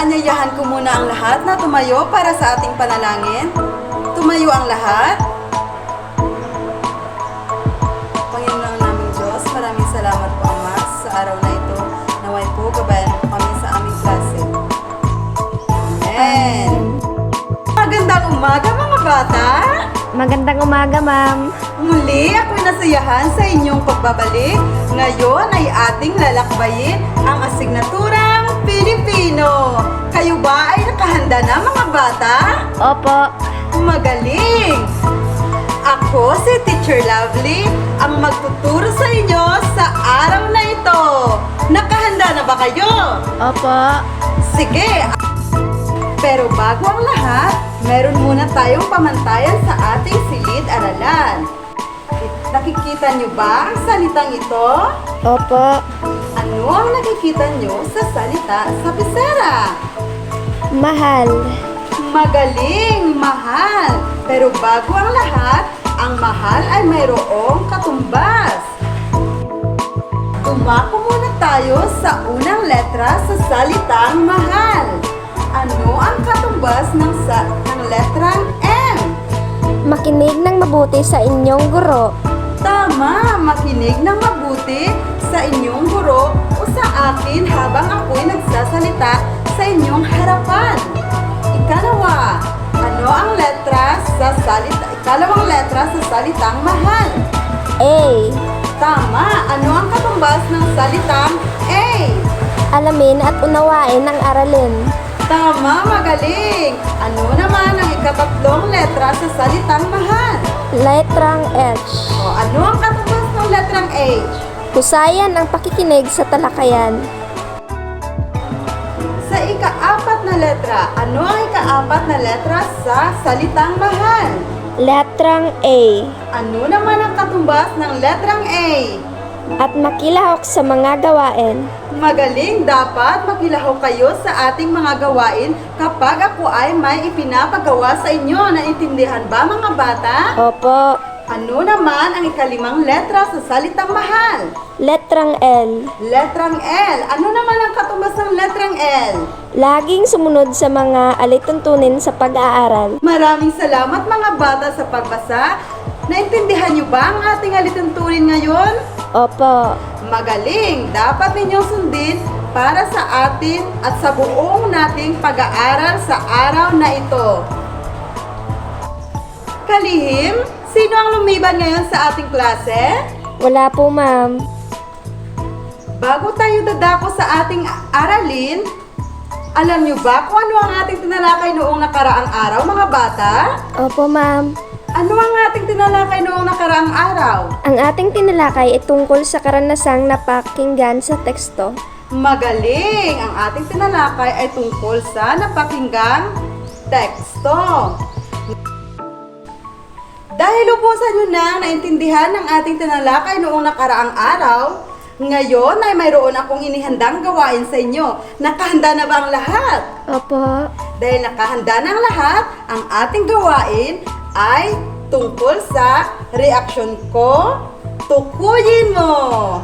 Aanyayahan ko muna ang lahat na tumayo para sa ating panalangin. Tumayo ang lahat. Panginoon naming Diyos, maraming salamat po, Ama, sa araw na ito. Naway po, gabayan po kami sa aming klase. Amen. Magandang umaga, mga bata. Magandang umaga, ma'am. Muli, ako'y nasayahan sa inyong pagbabalik. Ngayon ay ating lalakbayin ang asignaturang Pilipino. Kayo ba ay nakahanda na, mga bata? Opo. Magaling! Ako si Teacher Lovely, ang magtuturo sa inyo sa araw na ito. Nakahanda na ba kayo? Opo. Sige! Pero bago ang lahat, meron muna tayong pamantayan sa ating silid-aralan. Nakikita niyo ba ang salitang ito? Opo. Ano ang nakikita niyo sa salita sa pisara? Mahal. Magaling! Mahal! Pero bago ang lahat, ang mahal ay mayroong katumbas. Tumako muna tayo sa unang letra sa salitang mahal. Ano ang katumbas ng letrang M? Makinig ng mabuti sa inyong guro. Tama! Makinig ng mabuti sa inyong guro o sa akin habang ako'y nagsasalita sa inyong harapan. Ikalawa, ano ang ikalawang letra sa salitang mahal? A. Tama! Ano ang katumbas ng salitang A? Alamin at unawain ang aralin. Tama! Magaling! Ano naman ang ikatatlong letra sa salitang mahal? Letrang H. O, ano ang katumbas ng letrang H? Husayan ang pakikinig sa talakayan. Sa ikaapat na letra, ano ang ikaapat na letra sa salitang mahal? Letrang A. Ano naman ang katumbas ng letrang A? At makilahok sa mga gawain. Magaling! Dapat makilahok kayo sa ating mga gawain kapag ako ay may ipinapagawa sa inyo. Naintindihan ba, mga bata? Opo. Ano naman ang ikalimang letra sa salitang mahal? Letrang L. Letrang L. Ano naman ang katumbas ng letrang L? Laging sumunod sa mga alituntunin sa pag-aaral. Maraming salamat, mga bata, sa pagbasa. Naintindihan niyo ba ang ating alituntunin ngayon? Opo. Magaling! Dapat ninyong sundin para sa atin at sa buong nating pag-aaral sa araw na ito. Kalihim, sino ang lumiban ngayon sa ating klase? Wala po, ma'am. Bago tayo dadako sa ating aralin, alam niyo ba kung ano ang ating tinalakay noong nakaraang araw, mga bata? Opo, ma'am. Ano ang ating tinalakay noong nakaraang araw? Ang ating tinalakay ay tungkol sa karanasang napakinggan sa teksto. Magaling! Ang ating tinalakay ay tungkol sa napakinggang teksto. Dahil ubusan nyo na naintindihan ng ating tinalakay noong nakaraang araw, ngayon ay mayroon akong inihandang gawain sa inyo. Nakahanda na ba ang lahat? Opo. Dahil nakahanda na ang lahat, ang ating gawain ay tungkol sa reaksyon ko, tukuyin mo.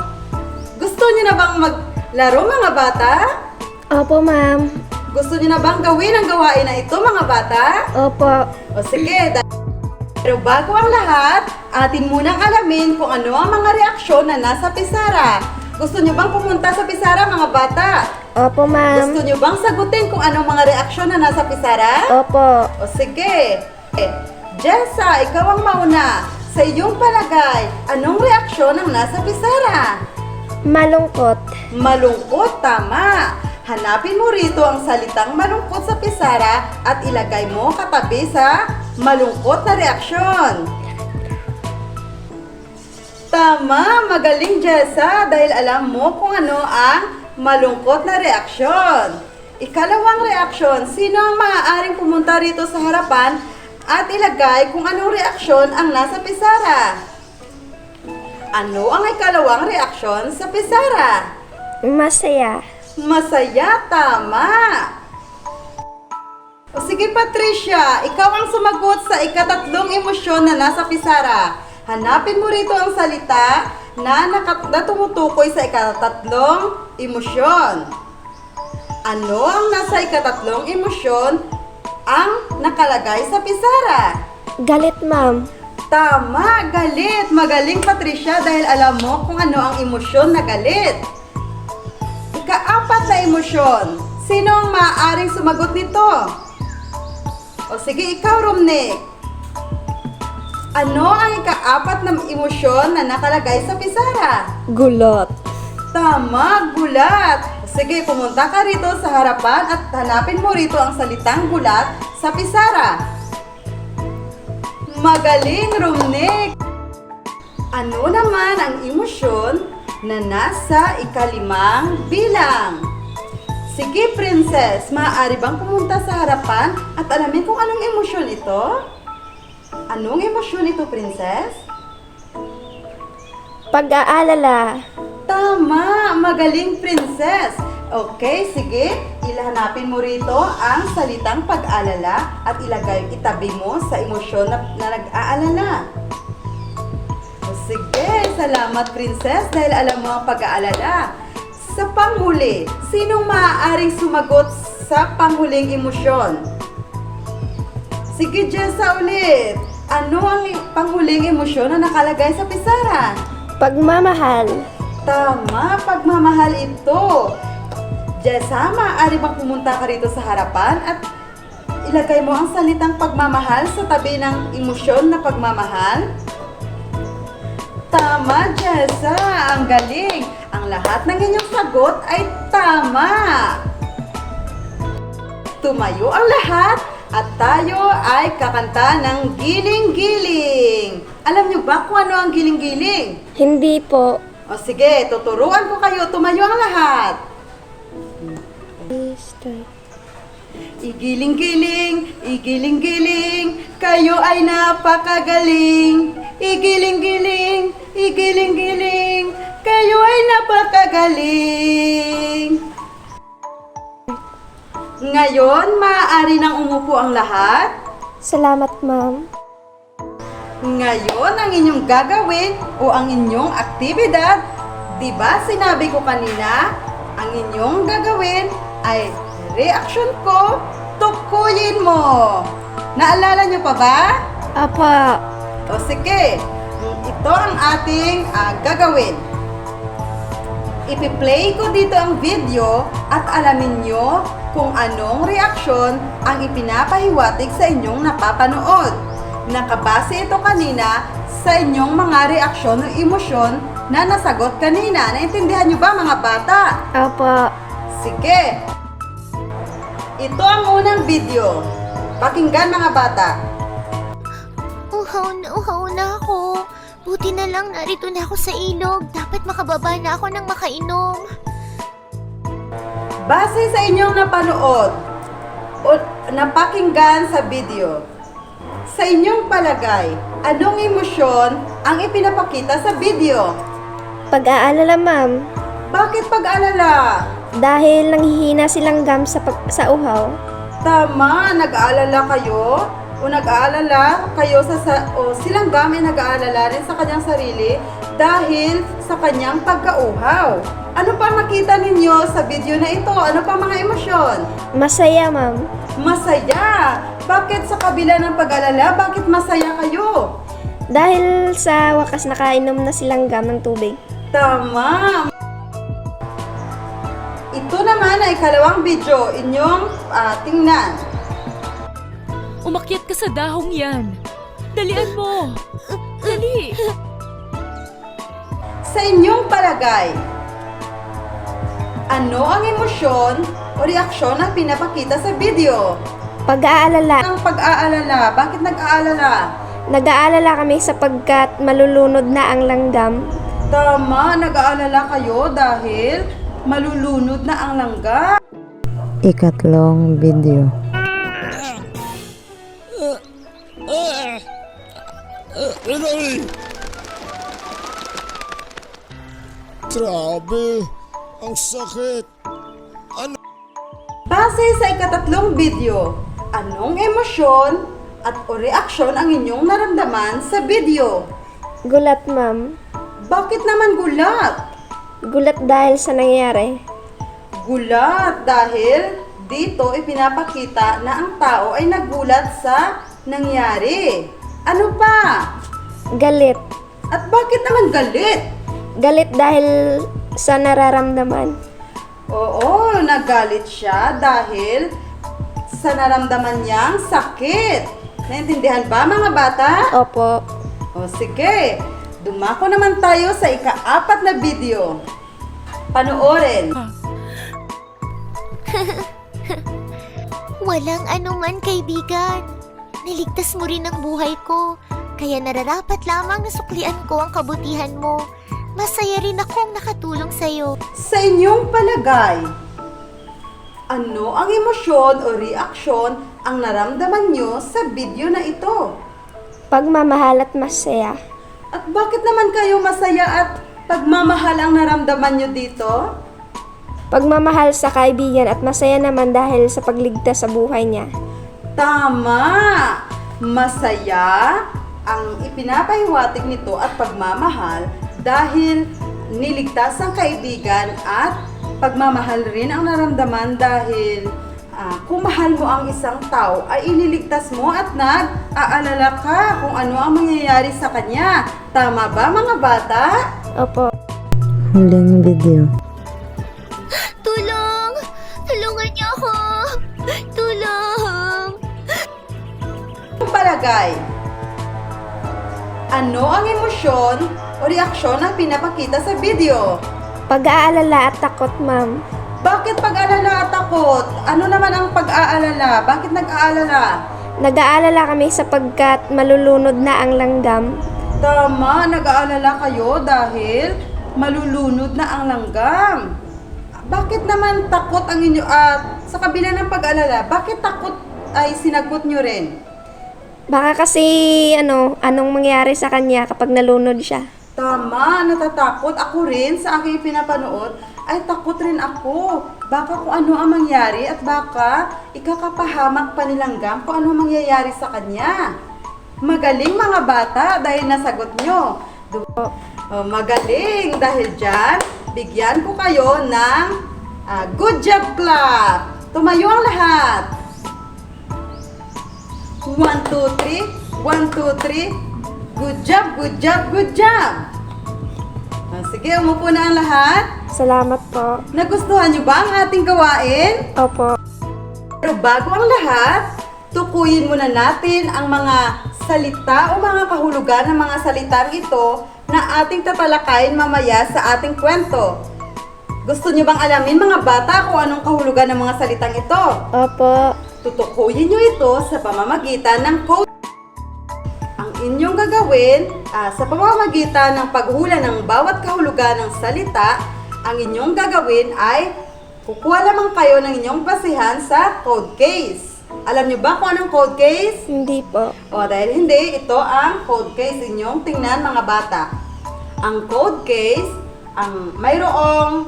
Gusto niyo na bang maglaro, mga bata? Opo, ma'am. Gusto niyo na bang gawin ang gawain na ito, mga bata? Opo. O sige, pero bago ang lahat, atin munang alamin kung ano ang mga reaksyon na nasa pisara. Gusto niyo bang pumunta sa pisara, mga bata? Opo, ma'am. Gusto niyo bang sagutin kung anong mga reaksyon na nasa pisara? Opo. O sige. Jessa, ikaw ang mauna. Sa iyong palagay, anong reaksyon ang nasa pisara? Malungkot. Malungkot, tama. Hanapin mo rito ang salitang malungkot sa pisara at ilagay mo katabi sa malungkot na reaksyon. Tama, magaling, Jessa, dahil alam mo kung ano ang malungkot na reaksyon. Ikalawang reaksyon, sino ang maaaring pumunta rito sa harapan at ilagay kung anong reaksyon ang nasa pisara? Ano ang ikalawang reaksyon sa pisara? Masaya. Masaya, tama. O sige, Patricia, ikaw ang sumagot sa ikatatlong emosyon na nasa pisara. Hanapin mo rito ang salita na tumutukoy sa ikatatlong emosyon. Ano ang nasa ikatatlong emosyon ang nakalagay sa pisara? Galit, ma'am. Tama, galit. Magaling, Patricia, dahil alam mo kung ano ang emosyon na galit. Ikaapat na emosyon. Sino ang maaaring sumagot nito? O sige, ikaw, Romnick. Ano ang ikaapat na emosyon na nakalagay sa pisara? Gulat. Tama, gulat. Sige, pumunta ka rito sa harapan at hanapin mo rito ang salitang gulat sa pisara. Magaling, Romnick! Ano naman ang emosyon na nasa ikalimang bilang? Sige, Princess, maaari bang pumunta sa harapan at alamin kung anong emosyon ito? Anong emosyon ito, Princess? Pag-aalala. Tama! Magaling, Princess! Okay, sige. Ilahanapin mo rito ang salitang pag-alala at itabi mo sa emosyon na nag-aalala. O sige, salamat, Princess, dahil alam mo ang pag-aalala. Sa panghuli, sinong maaaring sumagot sa panghuling emosyon? Sige, Jessa, ulit. Ano ang panghuling emosyon na nakalagay sa pisara? Pagmamahal. Tama, pagmamahal ito. Jessa, maaari bang pumunta ka rito sa harapan at ilagay mo ang salitang pagmamahal sa tabi ng emosyon na pagmamahal? Tama, Jessa. Ang galing. Ang lahat ng inyong sagot ay tama. Tumayo ang lahat at tayo ay kakanta ng giling-giling. Alam niyo ba kung ano ang giling-giling? Hindi po. O sige, tuturuan ko kayo. Tumayo ang lahat. Start. Igiling-giling, igiling-giling, kayo ay napakagaling. Igiling-giling, igiling-giling, kayo ay napakagaling. Ngayon, maaari nang umupo ang lahat. Salamat, ma'am. Ngayon, ang inyong gagawin o ang inyong aktibidad, di ba sinabi ko kanina, ang inyong gagawin ay reaksyon ko, tukuyin mo. Naalala nyo pa ba? Apa. O sige, ito ang ating gagawin. Ipi-play ko dito ang video at alamin nyo kung anong reaksyon ang ipinapahiwatig sa inyong napapanood. Nakabase ito kanina sa inyong mga reaksyon o emosyon na nasagot kanina. Naintindihan nyo ba, mga bata? Apa. Sige. Ito ang unang video. Pakinggan, mga bata. Uhaw na ako. Buti na lang narito na ako sa ilog. Dapat makababa na ako ng makainom. Base sa inyong napanood o napakinggan sa video, sa inyong palagay, anong emosyon ang ipinapakita sa video? Pag-aalala, ma'am. Bakit pag-alala? Dahil nanghihina silang gum sa uhaw. Tama, nag-aalala kayo? O nag-aalala kayo o silang gamit nag-aalala rin sa kanyang sarili dahil sa kanyang pagkauhaw. Ano pa nakita ninyo sa video na ito? Ano pa mga emosyon? Masaya, ma'am. Masaya! Bakit sa kabila ng pag-alala, bakit masaya kayo? Dahil sa wakas nakainom na silang gum ng tubig. Tama! Ito naman ay ikalawang video. Inyong tingnan. Umakyat ka sa dahong yan. Dalian mo. Dali. Sa inyong palagay, ano ang emosyon o reaksyon na pinapakita sa video? Pag-aalala. Ang pag-aalala. Bakit nag-aalala? Nag-aalala kami sapagkat malulunod na ang langgam. Tama, nag-aalala kayo dahil malulunod na ang langga. Ikatlong video. Grabe, ang sakit. Base sa ikatatlong video, anong emosyon at o reaksyon ang inyong naramdaman sa video? Gulat, ma'am. Bakit naman gulat? Gulat dahil sa nangyari. Gulat dahil dito ipinapakita na ang tao ay nagulat sa nangyari. Ano pa? Galit. At bakit naman galit? Galit dahil sa nararamdaman. Oo, nagalit siya dahil sa naramdaman niyang sakit. Naintindihan ba mga bata? Opo. O sige, dumako naman tayo sa ika-4 na video. Panoorin. Walang anuman, kaibigan. Niligtas mo rin ang buhay ko. Kaya nararapat lamang na suklian ko ang kabutihan mo. Masaya rin akong nakatulong sa'yo. Sa inyong palagay, ano ang emosyon o reaksyon ang naramdaman nyo sa video na ito? Pagmamahal at masaya. At bakit naman kayo masaya at pagmamahal ang naramdaman nyo dito? Pagmamahal sa kaibigan at masaya naman dahil sa pagligtas sa buhay niya. Tama! Masaya ang ipinapahiwatig nito at pagmamahal dahil niligtas ang kaibigan at pagmamahal rin ang naramdaman dahil kung mahal mo ang isang tao ay iniligtas mo at nag-aalala ka kung ano ang mangyayari sa kanya. Tama ba mga bata? Opo. Huling video. Tulong! Tulungan niyo ako! Tulong! Ang palagay, ano ang emosyon o reaksyon na pinapakita sa video? Pag-aalala at takot, ma'am. Bakit pag-alala at takot? Ano naman ang pag-aalala? Bakit nag-aalala? Nag-aalala kami sapagkat malulunod na ang langgam. Tama, nag-aalala kayo dahil malulunod na ang langgam. Bakit naman takot ang inyo at sa kabila ng pag-alala, bakit takot ay sinagot nyo rin? Baka kasi anong mangyari sa kanya kapag nalunod siya. Tama, natatakot ako rin sa aking pinapanood. Ay takot rin ako. Baka kung ano ang mangyari at baka ikakapahamak pa ni langgam kung ano ang mangyayari sa kanya. Magaling mga bata dahil nasagot nyo. Magaling dahil dyan, bigyan ko kayo ng good job clap. Tumayo ang lahat. 1, 2, 3. 1, 2, 3. Good job, good job, good job. Sige, umupo na ang lahat. Salamat po. Nagustuhan nyo ba ang ating gawain? Opo. Pero bago ang lahat, tukuyin muna natin ang mga salita o mga kahulugan ng mga salitang ito na ating tatalakayin mamaya sa ating kwento. Gusto nyo bang alamin mga bata kung anong kahulugan ng mga salitang ito? Opo. Tutukuyin nyo ito sa pamamagitan ng code. Ang inyong gagawin sa pamamagitan ng paghula ng bawat kahulugan ng salita, ang inyong gagawin ay kukuha lamang kayo ng inyong basihan sa code case. Alam nyo ba kung anong code case? Hindi po. O dahil hindi, ito ang code case inyong tingnan mga bata. Ang code case, ang mayroong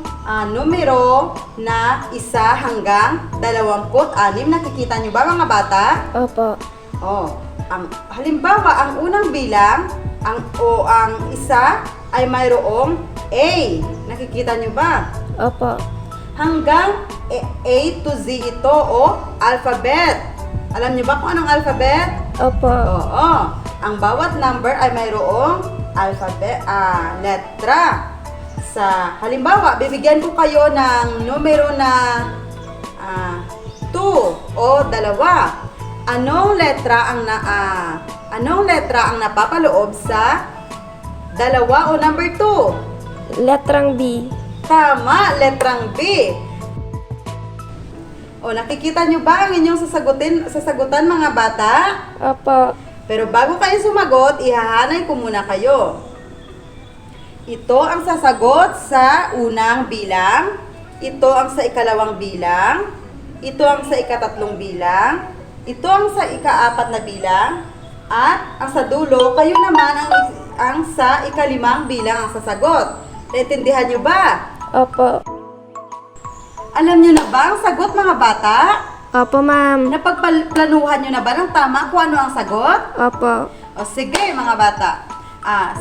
numero na 1 hanggang 26. Nakikita nyo ba mga bata? Opo. Halimbawa, ang unang bilang, ang isa ay mayroong A. Nakikita nyo ba? Opo. Hanggang A to Z ito o alphabet. Alam nyo ba kung anong alphabet? Opo. Oo. Ang bawat number ay mayroong alphabet, letra. Sa halimbawa, bibigyan ko kayo ng numero na 2 o 2. Anong letra ang napapaloob sa 2 o number 2? Letrang B. Tama, letrang B. O, nakikita nyo ba ang inyong sasagutan mga bata? Opo. Pero bago kayo sumagot, ihahanay ko muna kayo. Ito ang sasagot sa unang bilang. Ito ang sa ikalawang bilang. Ito ang sa ikatatlong bilang. Ito ang sa ika-4 na bilang. At ang sa dulo, kayo naman ang sa ika-5 bilang ang sasagot. Naintindihan nyo ba? Opo. Alam nyo na ba ang sagot mga bata? Opo, ma'am. Napagplanuhan nyo na ba ng tama kung ano ang sagot? Opo. O sige mga bata,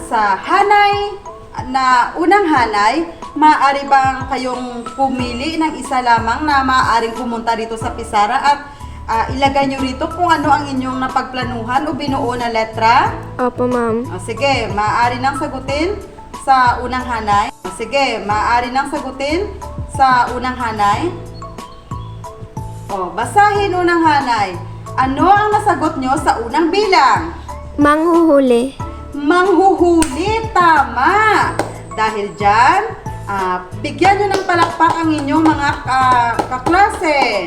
sa hanay na unang hanay, maaari bang kayong pumili ng isa lamang na maaaring pumunta rito sa Pisara at ilagay nyo rito kung ano ang inyong napagplanuhan o binuo na letra? Opo, ma'am. Sige, maaari nang sagutin sa unang hanay. Sige, maaari nang sagutin sa unang hanay. Basahin unang hanay. Ano ang nasagot nyo sa unang bilang? Manghuhuli. Manghuhuli, tama! Dahil dyan, bigyan nyo ng palakpak ang inyong mga kaklase.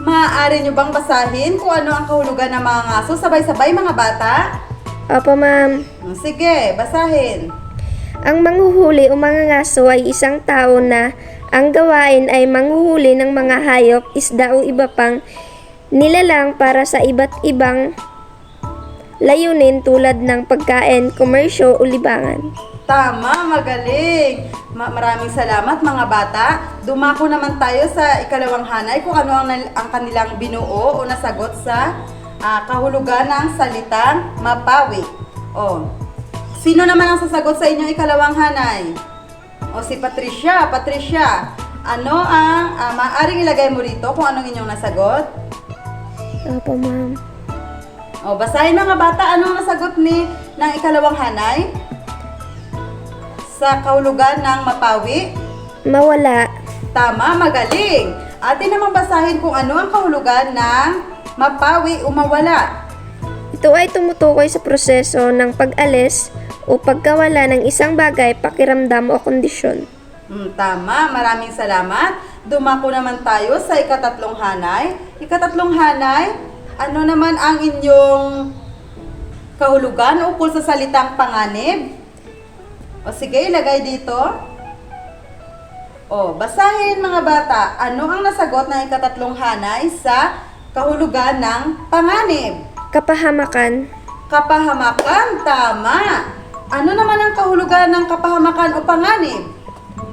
Maaari nyo bang basahin kung ano ang kahulugan ng mga ngaso sabay-sabay mga bata? Opo, ma'am. Sige, basahin. Ang manghuhuli o mangangaso ay isang tao na ang gawain ay manghuhuli ng mga hayop, isda o iba pang nilalang para sa iba't ibang layunin tulad ng pagkain, komersyo o libangan. Tama, magaling. Maraming salamat mga bata. Dumako naman tayo sa ikalawang hanay kung ano ang kanilang binuo o nasagot sa kahulugan ng salitang mapawi. Sino naman ang sasagot sa inyong ikalawang hanay? Si Patricia. Patricia, ano ang maaaring ilagay mo rito kung anong inyong nasagot? Opo, ma'am. Basahin mga bata, anong nasagot ng ikalawang hanay? Sa kahulugan ng mapawi? Mawala. Tama, magaling. Atin namang basahin kung ano ang kahulugan ng mapawi o mawala. Ito ay tumutukoy sa proseso ng pag-alis o pagkawala ng isang bagay, pakiramdam o kondisyon. Tama, maraming salamat. Dumako naman tayo sa ikatatlong hanay. Ikatatlong hanay, ano naman ang inyong kahulugan ukol sa salitang panganib? Sige, ilagay dito. Basahin mga bata, ano ang nasagot ng ikatatlong hanay sa kahulugan ng panganib? Kapahamakan. Kapahamakan, tama. Ano naman ang kahulugan ng kapahamakan o panganib?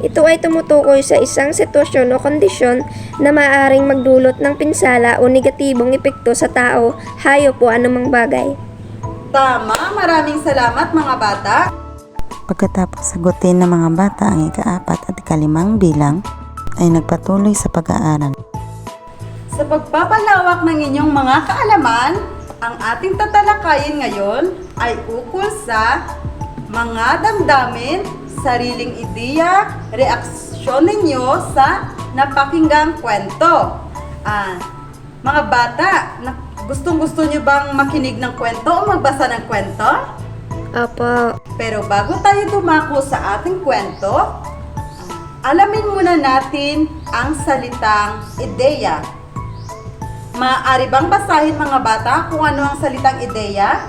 Ito ay tumutukoy sa isang sitwasyon o kondisyon na maaaring magdulot ng pinsala o negatibong epekto sa tao, hayop o anumang bagay. Tama, maraming salamat mga bata. Pagkatapos sagutin ng mga bata ang ika-4 at ika-5 bilang, ay nagpatuloy sa pag-aaral. Sa pagpapalawak ng inyong mga kaalaman, ang ating tatalakayin ngayon ay ukol sa mga damdamin, sariling ideya, reaksyon ninyo sa napakinggang kwento. Mga bata, gustong-gusto nyo bang makinig ng kwento o magbasa ng kwento? Opo. Pero bago tayo dumako sa ating kwento, alamin muna natin ang salitang ideya. Maaari bang basahin mga bata kung ano ang salitang ideya?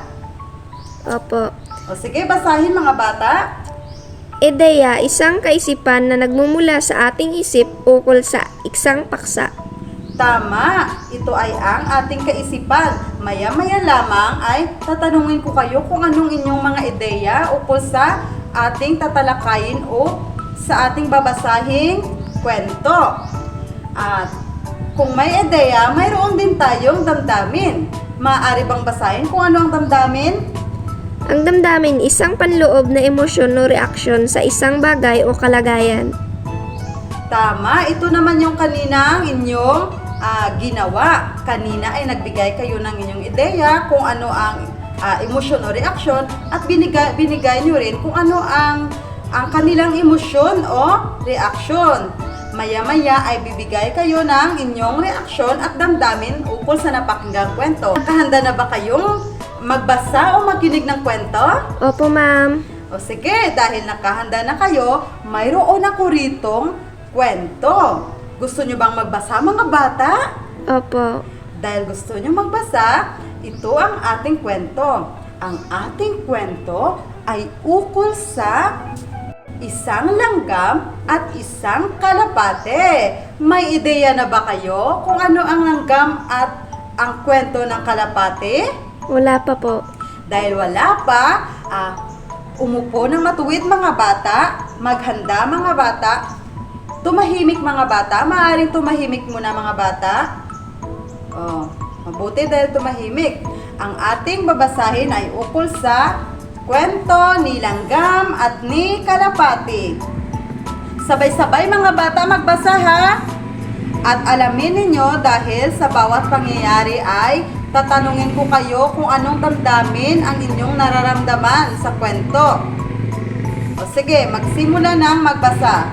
Opo. Sige, basahin mga bata. Ideya, isang kaisipan na nagmumula sa ating isip ukol sa isang paksa. Tama, ito ay ang ating kaisipan. Maya-maya lamang ay tatanungin ko kayo kung anong inyong mga ideya ukol sa ating tatalakayin o sa ating babasahing kwento. At kung may ideya, mayroon din tayong damdamin. Maaari bang basahin kung ano ang damdamin? Ang damdamin, isang panloob na emosyon o reaksyon sa isang bagay o kalagayan. Tama, ito naman yung kaninang inyong ginawa. Kanina ay nagbigay kayo ng inyong ideya kung ano ang emosyon o reaksyon at binigay nyo rin kung ano ang kanilang emosyon o reaksyon. Maya-maya ay bibigay kayo ng inyong reaksyon at damdamin ukol sa napakinggang kwento. Nakahanda na ba kayong magbasa o makinig ng kwento? Opo, ma'am. Sige, dahil nakahanda na kayo, mayroon ako ritong kwento. Gusto nyo bang magbasa mga bata? Opo. Dahil gusto nyo magbasa, ito ang ating kwento. Ang ating kwento ay ukol sa isang langgam at isang kalapate. May ideya na ba kayo kung ano ang langgam at ang kwento ng kalapate? Wala pa po. Dahil wala pa, umupo ng matuwid mga bata, maghanda mga bata, tumahimik mga bata, maaaring tumahimik muna mga bata. Mabuti dahil tumahimik. Ang ating babasahin ay ukol sa kwento ni Langgam at ni Kalapati. Sabay-sabay mga bata magbasa ha! At alamin ninyo dahil sa bawat pangyayari ay tatanungin ko kayo kung anong damdamin ang inyong nararamdaman sa kwento. O sige, magsimula nang magbasa.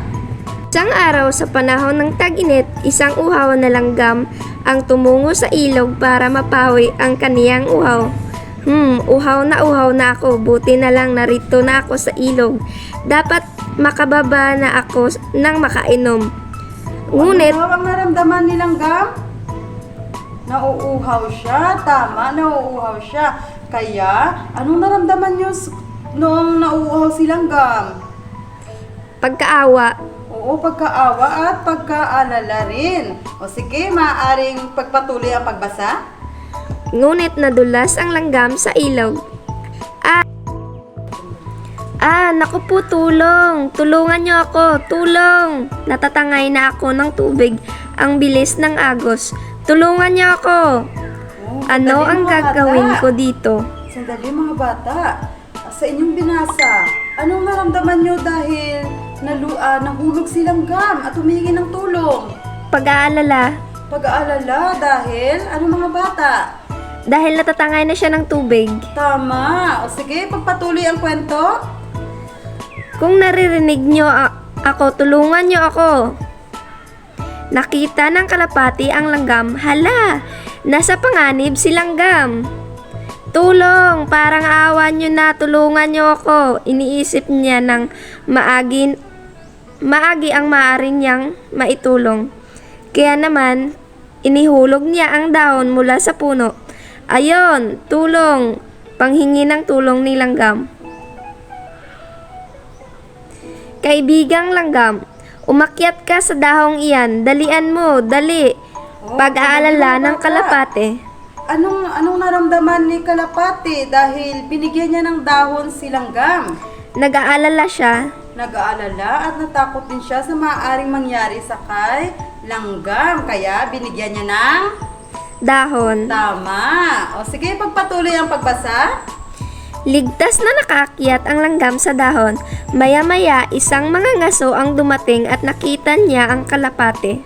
Isang araw sa panahon ng tag-init, isang uhaw na langgam ang tumungo sa ilog para mapawi ang kaniyang uhaw. Uhaw na ako. Buti na lang narito na ako sa ilog. Dapat makababa na ako nang makainom. Ngunit, Ano ang naramdaman ni Langgam? Nauuhaw siya. Tama, nauuhaw siya. Kaya, anong naramdaman niyo noong nauuhaw si Langgam? pagkaawa, Oo, pagkaawa at pagkaalala rin. O sige, maaaring pagpatuloy ang pagbasa? ngunit nadulas ang langgam sa ilog. Naku po, tulong! Tulungan niyo ako! Tulong! Natatangay na ako ng tubig ang bilis ng agos. Tulungan niyo ako! Oh, Ano sandali, ang mga gagawin bata. ko dito? Sandali mga bata. Sa inyong binasa, anong naramdaman nyo dahil nahulog si Langgam at humingi ng tulong? Pag-aalala, Pag-aalala dahil, anong mga bata? dahil natatangay na siya ng tubig. Tama. O sige, pagpatuloy ang kwento. Kung naririnig niyo ako, tulungan niyo ako. Nakita ng kalapati ang langgam. Hala, nasa panganib si Langgam. Tulong, parang awa niyo na, tulungan niyo ako. Iniisip niya ng maagi ang maaari niyang maitulong. Kaya naman, inihulog niya ang dahon mula sa puno. Ayon, tulong, panghingi ng tulong ni Langgam. Kaibigang Langgam, umakyat ka sa dahong iyan. Dalian mo, dali. Pag-aalala ng kalapate. Anong naramdaman ni Kalapati dahil binigyan niya ng dahon si Langgam? Nag-aalala siya. Nag-aalala at natakot din siya sa maaaring mangyari sa kay Langgam. Kaya binigyan niya ng Dahon. tama. O sige, pagpatuloy ang pagbasa. Ligtas na nakaakyat ang langgam sa dahon. Maya-maya, isang mangangaso ang dumating at nakita niya ang kalapate.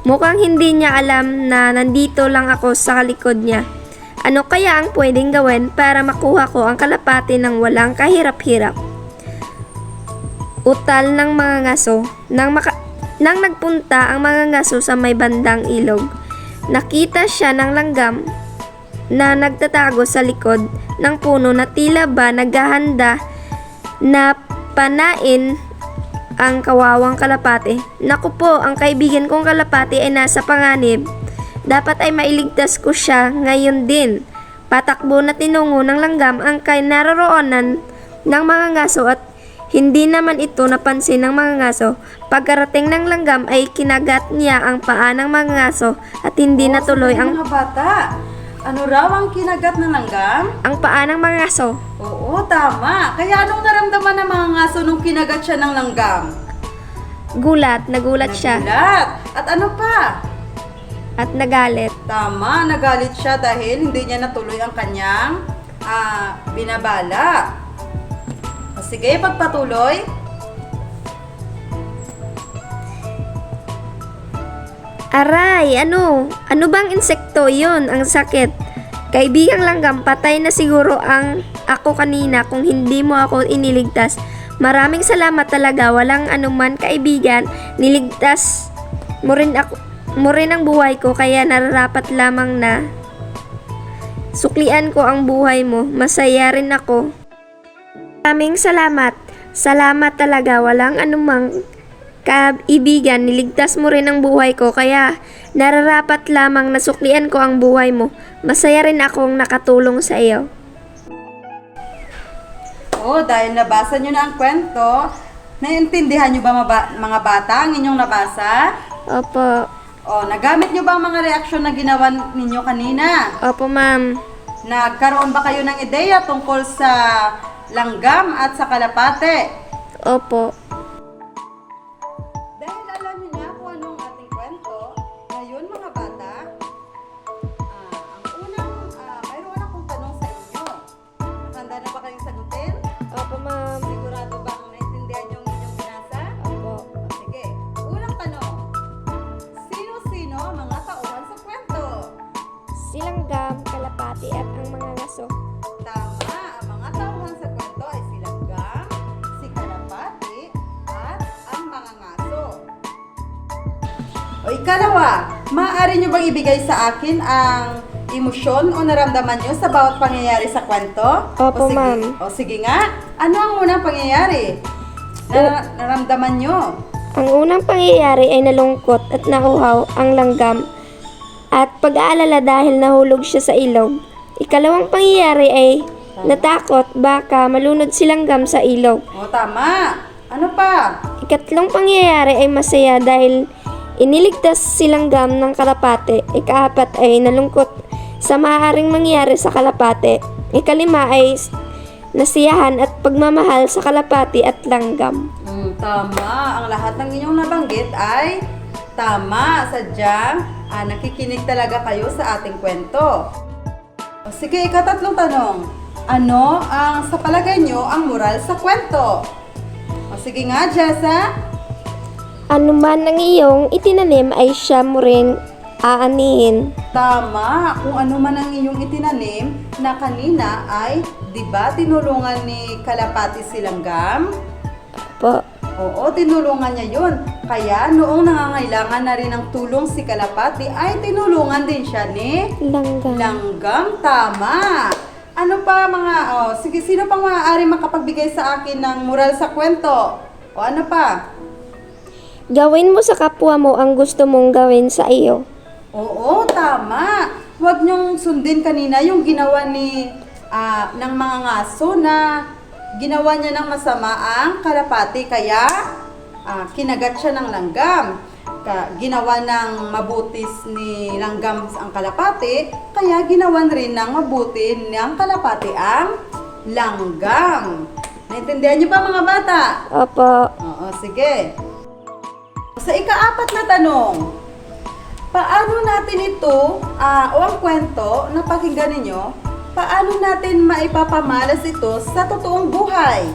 Mukhang hindi niya alam na nandito lang ako sa likod niya. Ano kaya ang pwedeng gawin para makuha ko ang kalapate ng walang kahirap-hirap? Utal ng mga ngaso. Nang nagpunta ang mga ngaso sa may bandang ilog, nakita siya ng langgam na nagtatago sa likod ng puno na tila ba naghahanda na panain ang kawawang kalapate. Naku po, ang kaibigan kong kalapate ay nasa panganib. Dapat ay mailigtas ko siya ngayon din. Patakbo na tinungo ng langgam ang kinaroroonan ng mga ngaso at hindi naman ito napansin ng mga ngaso. Pagkarating ng langgam ay kinagat niya ang paa ng mga ngaso at hindi natuloy Sandali, ang mga bata. Ano raw ang kinagat ng Langgam? paa ng mga ngaso. Oo, tama. Kaya anong naramdaman ng mga ngaso nung kinagat siya ng Langgam? Nagulat siya Nagulat. At ano pa? at nagalit. Tama, nagalit siya dahil hindi niya natuloy ang kanyang binabala. O sige, pagpatuloy. Aray, ano? Ano bang insekto yon? Ang sakit. Kaibigang langgam, patay na siguro ang ako kanina kung hindi mo ako iniligtas. Maraming salamat talaga, walang anuman kaibigan. Niligtas mo rin ang buhay ko, kaya nararapat lamang na suklian ko ang buhay mo. Masaya rin ako. Maraming salamat. Salamat talaga, walang anumang kaibigan, niligtas mo rin ang buhay ko, kaya nararapat lamang nasuklian ko ang buhay mo. Masaya rin akong nakatulong sa iyo. Dahil nabasa nyo na ang kwento, naiintindihan nyo ba mga bata ang inyong nabasa? Opo. Nagamit nyo ba ang mga reaksyon na ginawa ninyo kanina? Opo, ma'am. Nagkaroon ba kayo ng ideya tungkol sa langgam at sa kalapate? Opo. Dahil alam niyo na kung anong ating kwento, ngayon mga bata, mayroon akong Ikalawa, maaari nyo bang ibigay sa akin ang emosyon o naramdaman nyo sa bawat pangyayari sa kwento? Opo, sige, ma'am. O sige nga, ano ang unang pangyayari? Naramdaman nyo? Ang unang pangyayari ay nalungkot at nauhaw ang langgam at pag-aalala dahil nahulog siya sa ilog. Ikalawang pangyayari ay natakot baka malunod si langgam sa ilog. O tama. Ano pa? Ikatlong pangyayari ay masaya dahil iniligtas si langgam ng kalapate. Ikaapat ay nalungkot sa maaaring mangyari sa kalapate. Ikalima ay nasiyahan at pagmamahal sa kalapati at langgam. Tama. Ang lahat ng inyong nabanggit ay tama. Sadyang nakikinig talaga kayo sa ating kwento. O sige, ikatatlong tanong. Ano ang sa palagay nyo ang moral sa kwento? O sige nga, Jessa. Ano man ang iyong itinanim ay siya mo rin aanihin. Tama. Kung ano man ang iyong itinanim na kanina ay, di ba, tinulungan ni Kalapati si Langgam? Po. Oo, tinulungan niya yun. Kaya noong nangangailangan na rin ng tulong si Kalapati ay tinulungan din siya ni Langgam. Langgam. Tama. Ano pa sige, sino pang maaari makapagbigay sa akin ng moral sa kwento? O ano pa? Gawin mo sa kapwa mo ang gusto mong gawin sa iyo. Oo, tama. Huwag niyong sundin kanina yung ginawa ng mga ngaso na ginawa niya ng masama ang kalapati. Kaya, kinagat siya ng langgam. Ginawa ng mabutis ni langgam ang kalapati, kaya ginawan rin ng mabuti ng kalapati ang langgam. Naintindihan niyo ba mga bata? Opo. Oo, sige. Sa ikaapat na tanong, paano natin ito, o ang kwento na pakinggan ninyo, paano natin maipapamalas ito sa totoong buhay?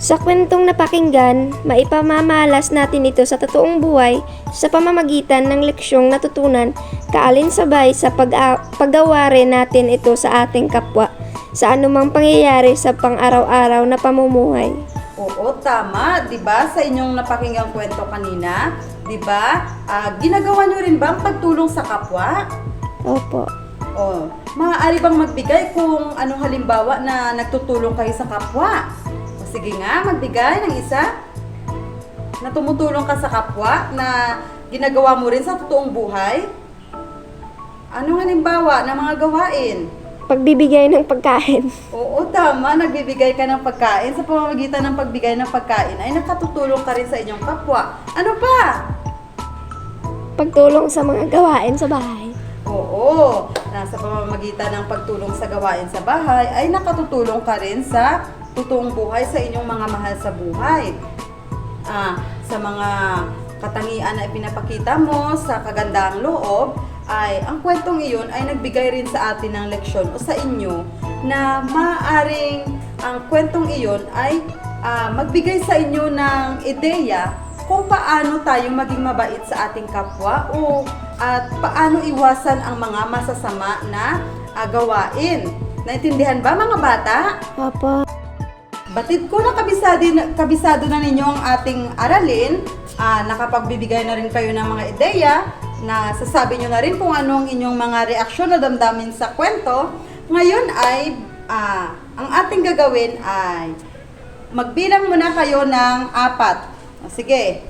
Sa kwentong napakinggan, maipamamalas natin ito sa totoong buhay sa pamamagitan ng leksyong natutunan kaalinsabay sa paggawa rin natin ito sa ating kapwa sa anumang pangyayari sa pang-araw-araw na pamumuhay. Oo, tama. 'Di ba sa inyong napakinggang kwento kanina, 'di ba? Ginagawa niyo rin ba ang pagtulong sa kapwa? Opo. O, maaari bang magbigay kung anong halimbawa na nagtutulong kayo sa kapwa? O sige nga, magbigay ng isa na tumutulong ka sa kapwa na ginagawa mo rin sa totoong buhay. Anong halimbawa ng mga gawain? Pagbibigay ng pagkain. Oo, tama. Nagbibigay ka ng pagkain. Sa pamamagitan ng pagbigay ng pagkain ay nakatutulong ka rin sa inyong kapwa. Ano pa? Pagtulong sa mga gawain sa bahay. Oo, nasa pamamagitan ng pagtulong sa gawain sa bahay ay nakatutulong ka rin sa totoong buhay sa inyong mga mahal sa buhay. Sa mga katangian na ipinapakita mo sa kagandahang loob, ay ang kwentong iyon ay nagbigay rin sa atin ng leksyon o sa inyo na maaaring ang kwentong iyon ay magbigay sa inyo ng ideya kung paano tayo maging mabait sa ating kapwa at paano iwasan ang mga masasama na gawain. Naintindihan ba mga bata? Opo. Batid ko na kabisado na ninyo ang ating aralin. Nakapagbibigay na rin kayo ng mga ideya na sasabi nyo na rin kung anong inyong mga reaksyon na damdamin sa kwento. Ngayon ay ang ating gagawin ay magbilang muna kayo ng 4. Sige.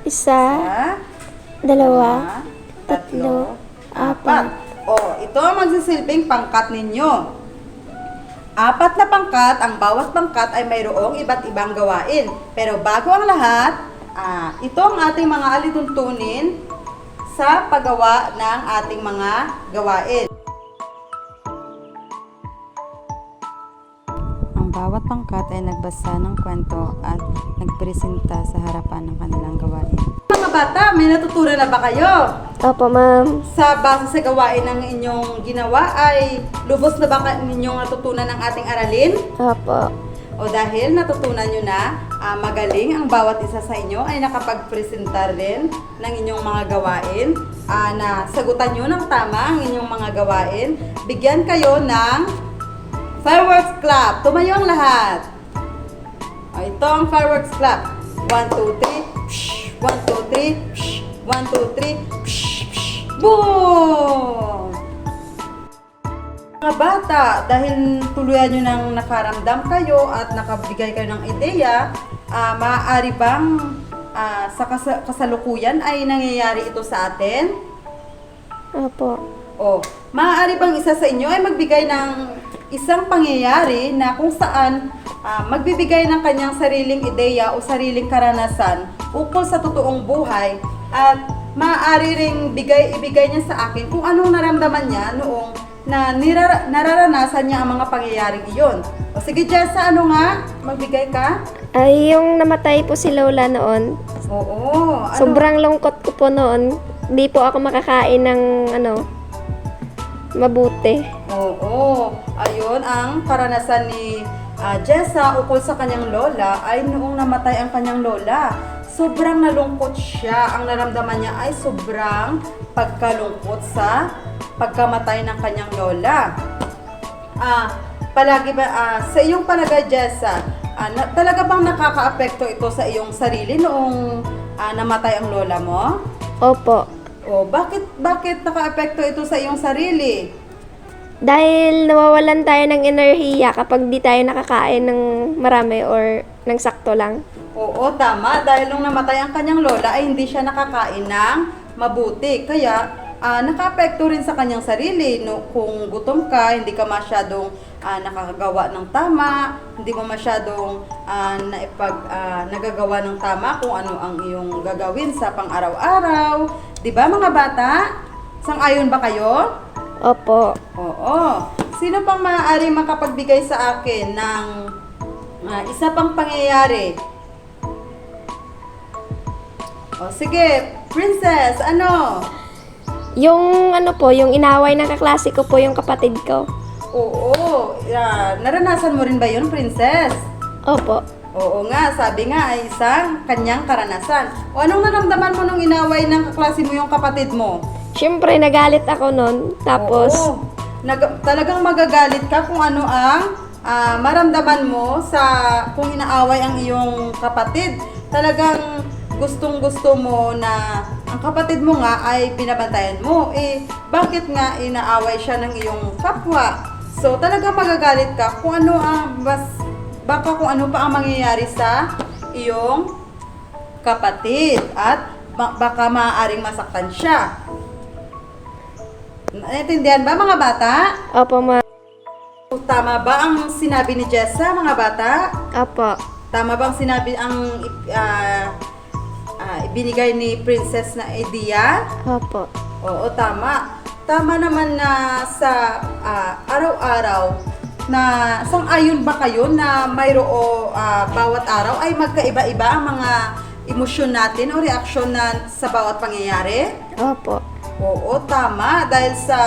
1, 2, 1, 2, 3, 4. Ito ang magsisilbing pangkat ninyo. 4 na pangkat, ang bawat pangkat ay mayroong iba't ibang gawain. Pero bago ang lahat, ito ang ating mga alituntunin sa paggawa ng ating mga gawain. Ang bawat pangkat ay nagbasa ng kwento at nagpresenta sa harapan ng kanilang gawain. Mga bata, may natutunan na ba kayo? Opo, ma'am. Sa base sa gawain ng inyong ginawa ay lubos na ba ninyong natutunan ng ating aralin? Opo. O dahil natutunan nyo na magaling ang bawat isa sa inyo ay nakapag-presenta rin ng inyong mga gawain, na sagutan nyo ng tama ang inyong mga gawain, bigyan kayo ng fireworks clap. Tumayo ang lahat. Ito ang fireworks clap. 1, 2, 3. 1, 2, 3. 1, 1, 2, 3. Psh, psh, boom! Mga bata, dahil tuluyan nyo nang nakaramdam kayo at nakabigay kayo ng ideya, maaari bang sa kasalukuyan ay nangyayari ito sa atin? Opo. O, maaari bang isa sa inyo ay magbigay ng isang pangyayari na kung saan magbibigay ng kanyang sariling ideya o sariling karanasan ukol sa totoong buhay at maaari ring ibigay niya sa akin kung anong naramdaman niya noong na nararanasan niya ang mga pangyayaring iyon. O sige Jessa, ano nga? Magbigay ka? Ay, yung namatay po si Lola noon, Oo. Ano? sobrang lungkot ko po noon. Di po ako makakain ng mabuti. Oo. Ayun, ang karanasan ni Jessa ukol sa kanyang lola ay noong namatay ang kanyang lola. Sobrang nalungkot siya. Ang naramdaman niya ay sobrang pagkalungkot sa pagkamatay ng kanyang lola. Palagi ba, sa iyong palagay, Jessa, talaga bang nakakaapekto ito sa iyong sarili noong namatay ang lola mo? Opo. O, bakit nakaapekto ito sa iyong sarili? Dahil nawawalan tayo ng enerhiya kapag di tayo nakakain ng marami or ng sakto lang. Oo, tama. Dahil nung namatay ang kanyang lola ay hindi siya nakakain ng mabuti. Kaya, nakaapekto rin sa kanyang sarili. No, kung gutom ka, hindi ka masyadong nakakagawa ng tama, hindi mo masyadong nagagawa ng tama kung ano ang iyong gagawin sa pang-araw-araw. Diba mga bata? Sang-ayon ba kayo? Opo. Oo. Sino pang maaari makapagbigay sa akin ng isa pang pangyayari? O sige, Princess, ano? Yung yung inaway ng kaklase ko po yung kapatid ko. Oo. Naranasan mo rin ba yun, Princess? Opo. Oo nga, sabi nga ay isang kanyang karanasan. O anong naramdaman mo nung inaway ng kaklase mo yung kapatid mo? Siyempre, nagalit ako nun. Tapos, Oo. Talagang magagalit ka kung ano ang maramdaman mo sa kung inaaway ang iyong kapatid. Talagang gustong-gusto mo na ang kapatid mo nga ay binabantayan mo. Bakit nga inaaway siya ng iyong kapwa? So, talagang magagalit ka kung ano baka kung ano pa ang mangyayari sa iyong kapatid at baka maaaring masaktan siya. Naintindihan ba mga bata? opo ma. Tama ba ang sinabi ni Jessa mga bata? Opo. Tama bang sinabi ang ibinigay ni Princess na idea? Opo. Oo, tama. Tama naman na sa araw-araw na sang-ayon ba kayo na mayroong bawat araw ay magkaiba-iba ang mga emosyon natin o reaksyon na sa bawat pangyayari? Opo. Oo, tama. Dahil sa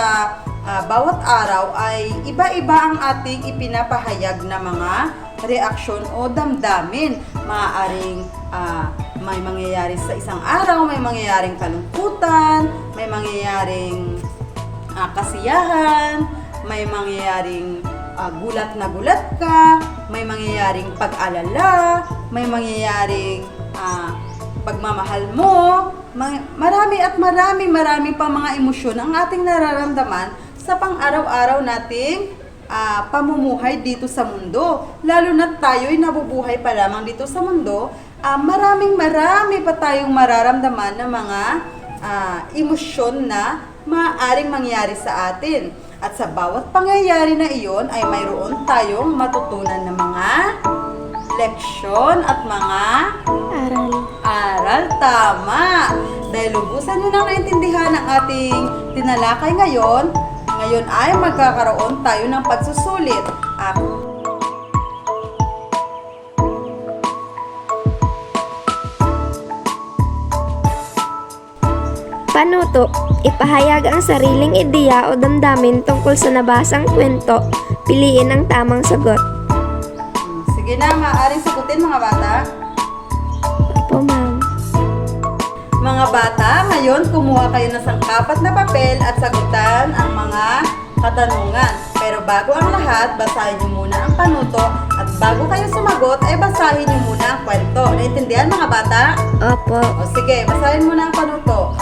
bawat araw ay iba-iba ang ating ipinapahayag na mga reaksyon o damdamin. Maaaring may mangyayari sa isang araw, may mangyayaring kalungkutan, may mangyayaring kasiyahan, may mangyayaring gulat na gulat ka, may mangyayaring pag-alala, may mangyayaring pagmamahal mo, marami pa mga emosyon ang ating nararamdaman sa pang-araw-araw nating pamumuhay dito sa mundo. Lalo na tayo'y nabubuhay pa lamang dito sa mundo, marami pa tayong mararamdaman ng mga emosyon na maaaring mangyari sa atin. At sa bawat pangyayari na iyon ay mayroon tayong matutunan ng mga leksyon at mga aral. Tama. Dahil lubusan nyo nang naintindihan ang ating tinalakay ngayon ay magkakaroon tayo ng pagsusulit. Panuto, ipahayag ang sariling ideya o damdamin tungkol sa nabasang kwento. Piliin ang tamang sagot. Sige na, maaaring sagutin mga bata. Opo, ma'am. Mga bata, ngayon kumuha kayo ng sangkapat na papel at sagutan ang mga katanungan. Pero bago ang lahat, basahin niyo muna ang panuto at bago kayo sumagot, ay basahin niyo muna ang kwento. Naintindihan mga bata? Opo. O sige, basahin muna ang panuto.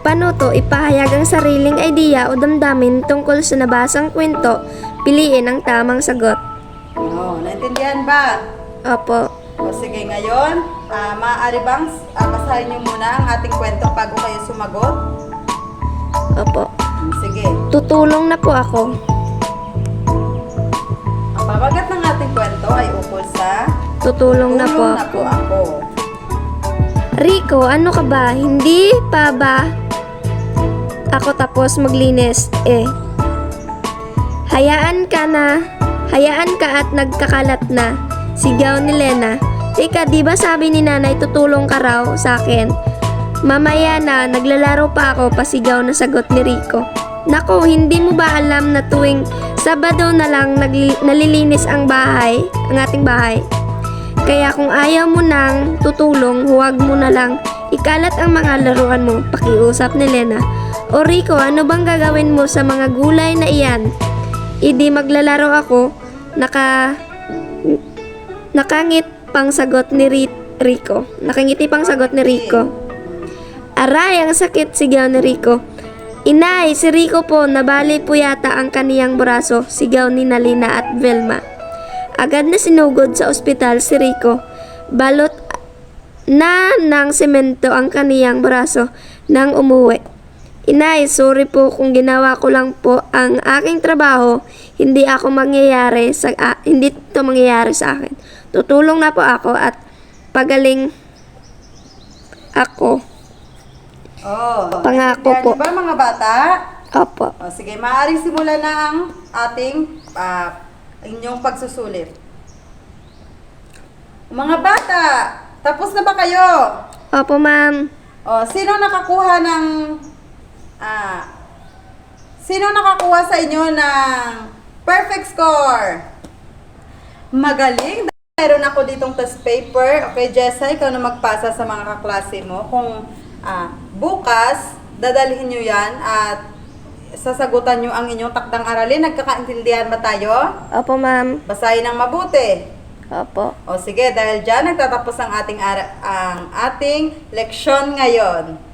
Panuto, ipahayag ang sariling idea o damdamin tungkol sa nabasang kwento. Piliin ang tamang sagot. Naintindihan ba? Opo. O sige, ngayon, maaari bang basahin niyo muna ang ating kwento bago kayo sumagot? Opo. Sige. Tutulong na po ako. Ang pamagat ng ating kwento ay ukol sa Tutulong na po Tulong ako. ako. Rico, ano ka ba? Hindi pa ba ako tapos maglinis? Hayaan ka at nagkakalat na. Sigaw ni Lena. Teka, di ba sabi ni nanay tutulong ka raw sa akin? Mamaya na, naglalaro pa ako, pasigaw na sagot ni Rico. Nako, hindi mo ba alam na tuwing Sabado na lang nalilinis ang ating bahay? Kaya kung ayaw mo nang tutulong, huwag mo na lang ikalat ang mga laruan mo, pakiusap ni Lena. O Rico, ano bang gagawin mo sa mga gulay na iyan? Idi maglalaro ako, nakangit pang sagot ni Rico. Nakangiti pang sagot ni Rico. Aray, ang sakit, sigaw ni Rico. Inay, si Rico po, nabali po yata ang kaniyang braso, sigaw ni Nalina at Velma. Agad na sinugod sa ospital si Rico. Balot na ng semento ang kaniyang braso nang umuwi. Inay, sorry po kung ginawa ko lang po ang aking trabaho. Hindi ito mangyayari sa akin. Tutulong na po ako at pagaling ako. Pangako po. Ba mga bata? Opo. O sige, maaaring simulan na ang ating inyong pagsusulit. Mga bata, tapos na ba kayo? Opo, ma'am. O, sino nakakuha sa inyo ng perfect score? Magaling. Meron ako ditong test paper. Okay, Jessa, ikaw na magpasa sa mga kaklase mo. Kung bukas, dadalhin nyo yan at sasagutan nyo ang inyong takdang aralin. Nagkakaintindihan ba tayo? Opo, ma'am. Basahin ng mabuti. Opo. O sige, dahil dyan, nagtatapos ang ating leksyon ngayon.